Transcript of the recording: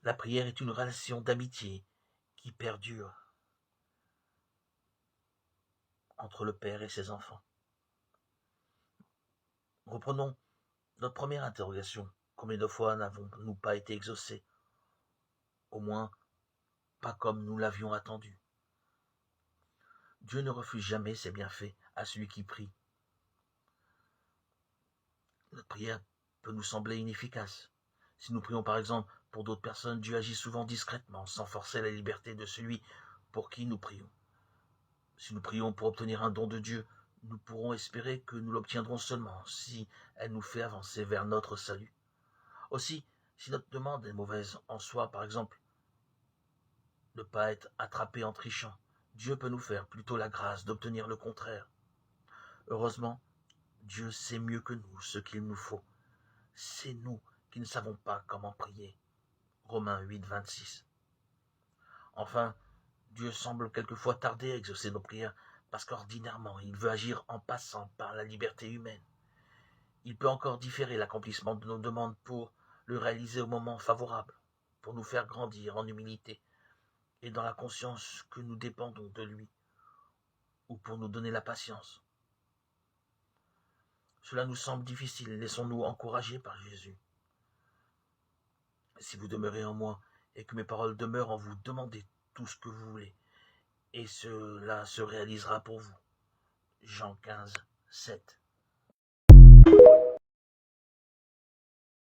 La prière est une relation d'amitié qui perdure entre le Père et ses enfants. Reprenons notre première interrogation. Combien de fois n'avons-nous pas été exaucés? Au moins, pas comme nous l'avions attendu. Dieu ne refuse jamais ses bienfaits à celui qui prie. Notre prière peut nous sembler inefficace. Si nous prions par exemple pour d'autres personnes, Dieu agit souvent discrètement, sans forcer la liberté de celui pour qui nous prions. Si nous prions pour obtenir un don de Dieu, nous pourrons espérer que nous l'obtiendrons seulement si elle nous fait avancer vers notre salut. Aussi, si notre demande est mauvaise en soi, par exemple, ne pas être attrapé en trichant, Dieu peut nous faire plutôt la grâce d'obtenir le contraire. Heureusement, Dieu sait mieux que nous ce qu'il nous faut. C'est nous qui ne savons pas comment prier. Romains 8, 26. Enfin, Dieu semble quelquefois tarder à exaucer nos prières parce qu'ordinairement, il veut agir en passant par la liberté humaine. Il peut encore différer l'accomplissement de nos demandes pour le réaliser au moment favorable, pour nous faire grandir en humilité et dans la conscience que nous dépendons de lui, ou pour nous donner la patience. Cela nous semble difficile, laissons-nous encourager par Jésus. Si vous demeurez en moi et que mes paroles demeurent en vous, demandez tout ce que vous voulez, et cela se réalisera pour vous. Jean 15, 7.